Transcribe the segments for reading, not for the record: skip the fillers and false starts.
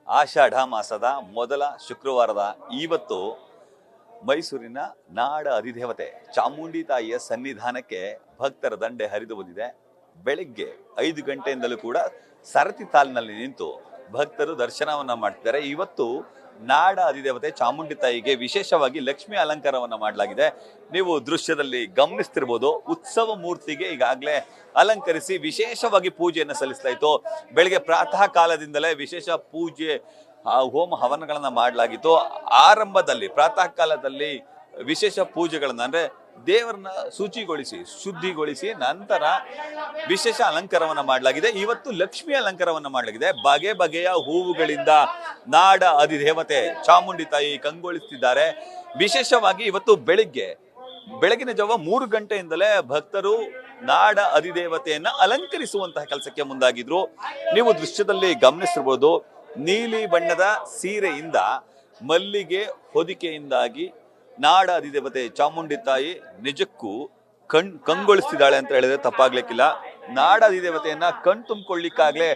ಆಷಾಢ ಮಾಸದ ಮೊದಲ ಶುಕ್ರವಾರದ ಇವತ್ತು ಮೈಸೂರಿನ ನಾಡ ಅಧಿದೇವತೆ ಚಾಮುಂಡಿ ತಾಯಿಯ ಸನ್ನಿಧಾನಕ್ಕೆ ಭಕ್ತರ ದಂಡೆ ಹರಿದು ಬಂದಿದೆ. ಬೆಳಿಗ್ಗೆ 5 ಗಂಟೆಯಿಂದಲೂ ಕೂಡ ಸರತಿ ತಾಲಿನಲ್ಲಿ ನಿಂತು ಭಕ್ತರು ದರ್ಶನವನ್ನ ಮಾಡ್ತಿದ್ದಾರೆ. ಇವತ್ತು ನಾಡ ಅಧಿದೇವತೆ ಚಾಮುಂಡಿ ತಾಯಿಗೆ ವಿಶೇಷವಾಗಿ ಲಕ್ಷ್ಮಿ ಅಲಂಕಾರವನ್ನ ಮಾಡಲಾಗಿದೆ. ನೀವು ದೃಶ್ಯದಲ್ಲಿ ಗಮನಿಸ್ತಿರ್ಬೋದು. ಉತ್ಸವ ಮೂರ್ತಿಗೆ ಈಗಾಗಲೇ ಅಲಂಕರಿಸಿ ವಿಶೇಷವಾಗಿ ಪೂಜೆಯನ್ನು ಸಲ್ಲಿಸಲಾಯಿತು. ಬೆಳಗ್ಗೆ ಪ್ರಾತಃ ಕಾಲದಿಂದಲೇ ವಿಶೇಷ ಪೂಜೆ ಹೋಮ ಹವನಗಳನ್ನ ಮಾಡಲಾಗಿತ್ತು. ಆರಂಭದಲ್ಲಿ ಪ್ರಾತಃ ಕಾಲದಲ್ಲಿ ವಿಶೇಷ ಪೂಜೆಗಳನ್ನ ಅಂದ್ರೆ ದೇವರನ್ನ ಶುದ್ಧಿಗೊಳಿಸಿ ನಂತರ ವಿಶೇಷ ಅಲಂಕಾರವನ್ನ ಮಾಡಲಾಗಿದೆ. ಇವತ್ತು ಲಕ್ಷ್ಮಿ ಅಲಂಕಾರವನ್ನ ಮಾಡಲಾಗಿದೆ. ಬಗೆ ಬಗೆಯ ಹೂವುಗಳಿಂದ ನಾಡ ಅಧಿದೇವತೆ ಚಾಮುಂಡಿ ತಾಯಿ ಕಂಗೊಳಿಸುತ್ತಿದ್ದಾರೆ. ವಿಶೇಷವಾಗಿ ಇವತ್ತು ಬೆಳಗಿನ ಜಾವ 3 ಗಂಟೆಯಿಂದಲೇ ಭಕ್ತರು ನಾಡ ಅಧಿದೇವತೆಯನ್ನ ಅಲಂಕರಿಸುವಂತಹ ಕೆಲಸಕ್ಕೆ ಮುಂದಾಗಿದ್ರು. ನೀವು ದೃಶ್ಯದಲ್ಲಿ ಗಮನಿಸಿರ್ಬೋದು. ನೀಲಿ ಬಣ್ಣದ ಸೀರೆಯಿಂದ ಮಲ್ಲಿಗೆ ಹೊದಿಕೆಯಿಂದಾಗಿ ನಾಡ ಅಧಿದೇವತೆ ಚಾಮುಂಡಿ ತಾಯಿ ನಿಜಕ್ಕೂ ಕಂಗೊಳಿಸ್ತಿದ್ದಾಳೆ ಅಂತ ಹೇಳಿದ್ರೆ ತಪ್ಪಾಗ್ಲಿಕ್ಕಿಲ್ಲ. ನಾಡ ಅಧಿದೇವತೆಯನ್ನ ತುಂಬಿಕೊಳ್ಳಿಕ್ಕಾಗ್ಲೇ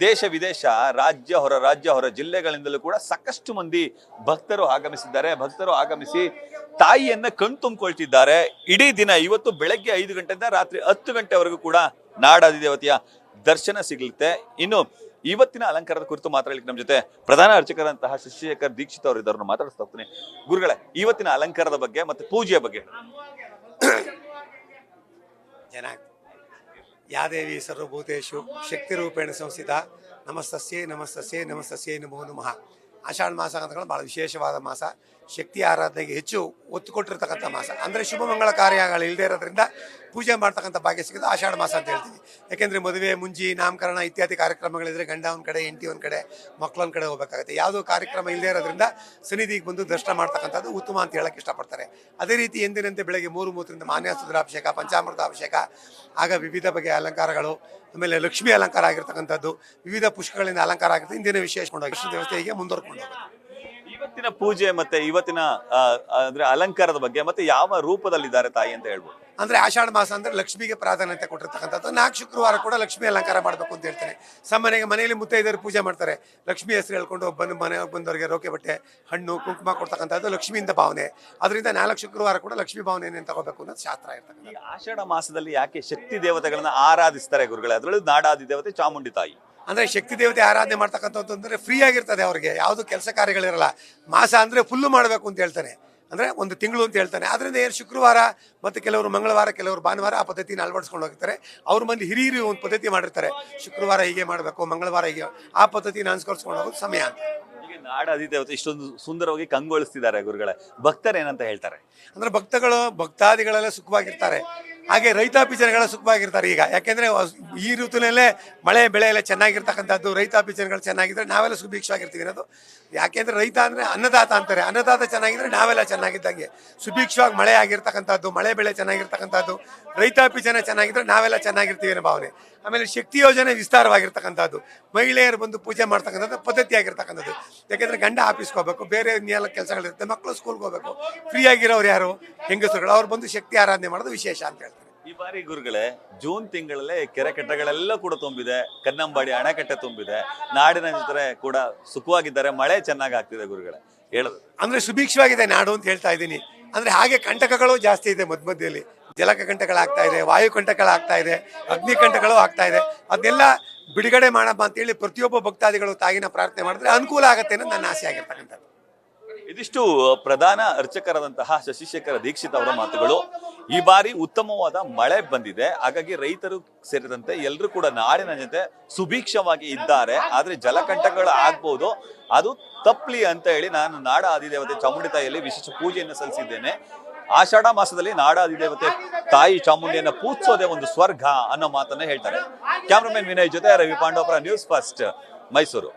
ದೇಶ ವಿದೇಶ ರಾಜ್ಯ ಹೊರ ಜಿಲ್ಲೆಗಳಿಂದಲೂ ಕೂಡ ಸಾಕಷ್ಟು ಮಂದಿ ಭಕ್ತರು ಆಗಮಿಸಿ ತಾಯಿಯನ್ನ ತುಂಬಿಕೊಳ್ತಿದ್ದಾರೆ. ಇಡೀ ದಿನ ಇವತ್ತು ಬೆಳಗ್ಗೆ 5 ಗಂಟೆಯಿಂದ ರಾತ್ರಿ 10 ಗಂಟೆವರೆಗೂ ಕೂಡ ನಾಡ ಅಧಿದೇವತೆಯ ದರ್ಶನ ಸಿಗಲಿರುತ್ತೆ. ಇನ್ನು ಇವತ್ತಿನ ಅಲಂಕಾರದ ಕುರಿತು ಮಾತಾಡಲಿಕ್ಕೆ ನಮ್ಮ ಜೊತೆ ಪ್ರಧಾನ ಅರ್ಚಕರಂತಹ ಶಶಿಶೇಖರ್ ದೀಕ್ಷಿತ್ ಅವರು ಇದ್ದವ್ರನ್ನ ಮಾತಾಡಿಸ್ತಾ ಹೋಗ್ತೀನಿ. ಗುರುಗಳೇ, ಇವತ್ತಿನ ಅಲಂಕಾರದ ಬಗ್ಗೆ ಮತ್ತೆ ಪೂಜೆಯ ಬಗ್ಗೆ. ಯಾದೇವಿ ಸರ್ವಭೂತೇಶು ಶಕ್ತಿ ರೂಪೇಣ ಸಂಸ್ಥಿತ ನಮಸ್ತಸ್ಯೇ ನಮೋ ನಮಃ. ಆಷಾಢ ಮಾಸ ಅಂತ ಬಹಳ ವಿಶೇಷವಾದ ಮಾಸ. ಶಕ್ತಿ ಆರಾಧನೆಗೆ ಹೆಚ್ಚು ಒತ್ತು ಕೊಟ್ಟಿರ್ತಕ್ಕಂಥ ಮಾಸ. ಅಂದರೆ ಶುಭ ಮಂಗಳ ಕಾರ್ಯಗಳು ಇಲ್ಲದೆ ಇರೋದ್ರಿಂದ ಪೂಜೆ ಮಾಡ್ತಕ್ಕಂಥ ಭಾಗ್ಯ ಸಿಗೋದು ಆಷಾಢ ಮಾಸ ಅಂತ ಹೇಳ್ತೀವಿ. ಯಾಕೆಂದರೆ ಮದುವೆ, ಮುಂಜಿ, ನಾಮಕರಣ ಇತ್ಯಾದಿ ಕಾರ್ಯಕ್ರಮಗಳಿದ್ರೆ ಗಂಡ ಒಂದು ಕಡೆ, ಹೆಂಡತಿ ಒಂದು ಕಡೆ, ಮಕ್ಕಳೊಂದು ಕಡೆ ಹೋಗಬೇಕಾಗುತ್ತೆ. ಯಾವುದೋ ಕಾರ್ಯಕ್ರಮ ಇಲ್ಲದೆ ಇರೋದ್ರಿಂದ ಸನ್ನಿಧಿಗೆ ಬಂದು ದರ್ಶನ ಮಾಡ್ತಕ್ಕಂಥದ್ದು ಉತ್ತಮ ಅಂತ ಹೇಳಕ್ಕೆ ಇಷ್ಟಪಡ್ತಾರೆ. ಅದೇ ರೀತಿ ಎಂದಿನಂತೆ ಬೆಳಗ್ಗೆ 3:30ರಿಂದ ಮಾನ್ಯಾಸುದ್ರಾಭಿಷೇಕ, ಪಂಚಾಮೃತ ಅಭಿಷೇಕ, ಆಗ ವಿವಿಧ ಬಗೆಯ ಅಲಂಕಾರಗಳು, ಆಮೇಲೆ ಲಕ್ಷ್ಮಿ ಅಲಂಕಾರ ಆಗಿರ್ತಕ್ಕಂಥದ್ದು, ವಿವಿಧ ಪುಷ್ಪಗಳಿಂದ ಅಲಂಕಾರ ಆಗಿರುತ್ತೆ. ಇಂದಿನ ವಿಶೇಷ ವ್ಯವಸ್ಥೆಗೆ ಮುಂದುವರ್ಕೊಂಡು ಹೋಗುತ್ತೆ. ಇವತ್ತಿನ ಪೂಜೆ ಮತ್ತೆ ಇವತ್ತಿನ ಅಂದ್ರೆ ಅಲಂಕಾರದ ಬಗ್ಗೆ ಮತ್ತೆ ಯಾವ ರೂಪದಲ್ಲಿದ್ದಾರೆ ತಾಯಿ ಅಂತ ಹೇಳ್ಬೋದು. ಅಂದ್ರೆ ಆಷಾಢ ಮಾಸ ಅಂದ್ರೆ ಲಕ್ಷ್ಮಿಗೆ ಪ್ರಾಧಾನ್ಯತೆ ಕೊಟ್ಟಿರ್ತಕ್ಕಂಥದ್ದು. 4 ಶುಕ್ರವಾರ ಕೂಡ ಲಕ್ಷ್ಮಿ ಅಲಂಕಾರ ಮಾಡಬೇಕು ಅಂತ ಹೇಳ್ತೇನೆ. ಸಾಮಾನ್ಯವಾಗಿ ಮನೆಯಲ್ಲಿ ಮುತ್ತೈದೆಯರು ಪೂಜೆ ಮಾಡ್ತಾರೆ. ಲಕ್ಷ್ಮಿ ಹೆಸರು ಹೇಳ್ಕೊಂಡು ಮನೆ ಬಂದವರಿಗೆ ರೋಕೆ ಬಟ್ಟೆ, ಹಣ್ಣು, ಕುಂಕುಮ ಕೊಡ್ತಕ್ಕಂಥದ್ದು ಲಕ್ಷ್ಮಿಯಿಂದ ಭಾವನೆ. ಅದರಿಂದ 4 ಶುಕ್ರವಾರ ಕೂಡ ಲಕ್ಷ್ಮಿ ಭಾವನೆಯನ್ನು ತಗೋಬೇಕು ಅನ್ನೋದು ಶಾಸ್ತ್ರ ಇರ್ತಕ್ಕಂಥ. ಆಷಾಢ ಮಾಸದಲ್ಲಿ ಯಾಕೆ ಶಕ್ತಿ ದೇವತೆಗಳನ್ನ ಆರಾಧಿಸ್ತಾರೆ ಗುರುಗಳೇ? ಅದರಲ್ಲೂ ನಾಡಾದಿ ದೇವತೆ ಚಾಮುಂಡಿ ತಾಯಿ. ಅಂದರೆ ಶಕ್ತಿ ದೇವತೆ ಆರಾಧನೆ ಮಾಡ್ತಕ್ಕಂಥದ್ದು ಅಂದರೆ ಫ್ರೀ ಆಗಿರ್ತದೆ ಅವ್ರಿಗೆ, ಯಾವುದು ಕೆಲಸ ಕಾರ್ಯಗಳಿರಲ್ಲ. ಮಾಸ ಅಂದರೆ ಫುಲ್ಲು ಮಾಡಬೇಕು ಅಂತ ಹೇಳ್ತಾನೆ, ಅಂದರೆ 1 ತಿಂಗಳು ಅಂತ ಹೇಳ್ತಾನೆ. ಅದರಿಂದ ಏನು ಶುಕ್ರವಾರ ಮತ್ತು ಕೆಲವರು ಮಂಗಳವಾರ, ಕೆಲವರು ಭಾನುವಾರ ಆ ಪದ್ಧತಿನ ಅಳವಡಿಸ್ಕೊಂಡು ಹೋಗ್ತಾರೆ. ಅವ್ರ ಮಂದಿ ಹಿರಿಯರು ಒಂದು ಪದ್ಧತಿ ಮಾಡಿರ್ತಾರೆ. ಶುಕ್ರವಾರ ಹೀಗೆ ಮಾಡಬೇಕು, ಮಂಗಳವಾರ ಹೀಗೆ, ಆ ಪದ್ಧತಿನ ಅನುಸರಿಸ್ಕೊಂಡು ಹೋಗೋದು ಸಮಯ ಅಂತ. ಈಗ ನಾಡ ಅಧಿದೇವತೆ ಇಷ್ಟೊಂದು ಸುಂದರವಾಗಿ ಕಂಗೊಳಿಸ್ತಿದ್ದಾರೆ ಗುರುಗಳೇ. ಭಕ್ತರು ಏನಂತ ಹೇಳ್ತಾರೆ? ಅಂದರೆ ಭಕ್ತಾದಿಗಳೆಲ್ಲ ಸುಖವಾಗಿರ್ತಾರೆ. ಹಾಗೆ ರೈತಾಪಿ ಜನಗಳು ಸುಖವಾಗಿರ್ತಾರೆ ಈಗ. ಯಾಕೆಂದರೆ ಈ ಋತುನಲ್ಲೇ ಮಳೆ ಬೆಳೆ ಎಲ್ಲ ಚೆನ್ನಾಗಿರ್ತಕ್ಕಂಥದ್ದು, ರೈತಾಪಿ ಜನಗಳು ಚೆನ್ನಾಗಿದ್ರೆ ನಾವೆಲ್ಲ ಸುಭಿಕ್ಷವಾಗಿರ್ತೀವಿ ಅನ್ನೋದು. ಯಾಕೆಂದರೆ ರೈತ ಅಂದರೆ ಅನ್ನದಾತ ಅಂತಾರೆ. ಅನ್ನದಾತ ಚೆನ್ನಾಗಿದ್ರೆ ನಾವೆಲ್ಲ ಚೆನ್ನಾಗಿದ್ದಂಗೆ. ಸುಭಿಕ್ಷವಾಗಿ ಮಳೆ ಆಗಿರ್ತಕ್ಕಂಥದ್ದು, ಮಳೆ ಬೆಳೆ ಚೆನ್ನಾಗಿರ್ತಕ್ಕಂಥದ್ದು, ರೈತಾಪಿ ಜನ ಚೆನ್ನಾಗಿದ್ರೆ ನಾವೆಲ್ಲ ಚೆನ್ನಾಗಿರ್ತೀವಿ ಅನ್ನೋ ಭಾವನೆ. ಆಮೇಲೆ ಶಕ್ತಿ ಯೋಜನೆ ವಿಸ್ತಾರವಾಗಿರ್ತಕ್ಕಂಥದ್ದು, ಮಹಿಳೆಯರು ಬಂದು ಪೂಜೆ ಮಾಡ್ತಕ್ಕಂಥದ್ದು ಪದ್ಧತಿ ಆಗಿರ್ತಕ್ಕಂಥದ್ದು. ಯಾಕೆಂದರೆ ಗಂಡ ಆಫೀಸ್ಗೆ ಹೋಗ್ಬೇಕು, ಬೇರೆ ಇನ್ನೆಲ್ಲ ಕೆಲಸಗಳಿರುತ್ತೆ, ಮಕ್ಕಳು ಸ್ಕೂಲ್ಗೆ ಹೋಗ್ಬೇಕು, ಫ್ರೀ ಆಗಿರೋರು ಯಾರು ಹೆಂಗಸರುಗಳು, ಅವ್ರು ಬಂದು ಶಕ್ತಿ ಆರಾಧನೆ ಮಾಡೋದು ವಿಶೇಷ ಅಂತ ಹೇಳ್ತಾರೆ. ಈ ಬಾರಿ ಗುರುಗಳೇ ಜೂನ್ ತಿಂಗಳಲ್ಲೇ ಕೆರೆ ಕಟ್ಟೆಗಳೆಲ್ಲ ಕೂಡ ತುಂಬಿದೆ, ಕನ್ನಂಬಾಡಿ ಅಣೆಕಟ್ಟೆ ತುಂಬಿದೆ, ನಾಡಿನ ಜೊತೆ ಕೂಡ ಸುಖವಾಗಿದ್ದಾರೆ, ಮಳೆ ಚೆನ್ನಾಗಿ ಆಗ್ತಿದೆ ಗುರುಗಳೇ ಹೇಳೋದು. ಅಂದ್ರೆ ಸುಭಿಕ್ಷವಾಗಿದೆ ನಾಡು ಅಂತ ಹೇಳ್ತಾ ಇದ್ದೀನಿ. ಅಂದ್ರೆ ಹಾಗೆ ಕಂಟಕಗಳು ಜಾಸ್ತಿ ಇದೆ ಮಧ್ಯದಲ್ಲಿ. ಜಲಕ ಕಂಟಕಗಳಾಗ್ತಾ ಇದೆ, ವಾಯು ಕಂಟಕಗಳಾಗ್ತಾ ಇದೆ, ಅಗ್ನಿ ಕಂಟಕಗಳು ಆಗ್ತಾ ಇದೆ. ಅದನ್ನೆಲ್ಲ ಬಿಡುಗಡೆ ಮಾಡಮ್ಮ ಅಂತೇಳಿ ಪ್ರತಿಯೊಬ್ಬ ಭಕ್ತಾದಿಗಳು ತಾಯಿನ ಪ್ರಾರ್ಥನೆ ಮಾಡಿದ್ರೆ ಅನುಕೂಲ ಆಗತ್ತೆ ಅನ್ನೋದು ನನ್ನ ಆಸೆ ಆಗಿರ್ತಕ್ಕಂಥದ್ದು. ಇದಿಷ್ಟು ಪ್ರಧಾನ ಅರ್ಚಕರಾದಂತಹ ಶಶಿಶೇಖರ ದೀಕ್ಷಿತ್ ಅವರ ಮಾತುಗಳು. ಈ ಬಾರಿ ಉತ್ತಮವಾದ ಮಳೆ ಬಂದಿದೆ, ಹಾಗಾಗಿ ರೈತರು ಸೇರಿದಂತೆ ಎಲ್ಲರೂ ಕೂಡ ನಾಡಿನ ಜೊತೆ ಸುಭಿಕ್ಷವಾಗಿ ಇದ್ದಾರೆ. ಆದ್ರೆ ಜಲಕಂಟಕಗಳು ಆಗ್ಬಹುದು, ಅದು ತಪ್ಪಲಿ ಅಂತ ಹೇಳಿ ನಾನು ನಾಡ ಅಧಿದೇವತೆ ಚಾಮುಂಡಿ ತಾಯಿಯಲ್ಲಿ ವಿಶೇಷ ಪೂಜೆಯನ್ನು ಸಲ್ಲಿಸಿದ್ದೇನೆ. ಆಷಾಢ ಮಾಸದಲ್ಲಿ ನಾಡ ಅಧಿದೇವತೆ ತಾಯಿ ಚಾಮುಂಡಿಯನ್ನ ಪೂಜಿಸೋದೇ ಒಂದು ಸ್ವರ್ಗ ಅನ್ನೋ ಮಾತನ್ನ ಹೇಳ್ತಾರೆ. ಕ್ಯಾಮ್ರಾಮನ್ ವಿನಯ್ ಜೊತೆ ರವಿ ಪಾಂಡವಪುರ, ನ್ಯೂಸ್ ಫಸ್ಟ್, ಮೈಸೂರು.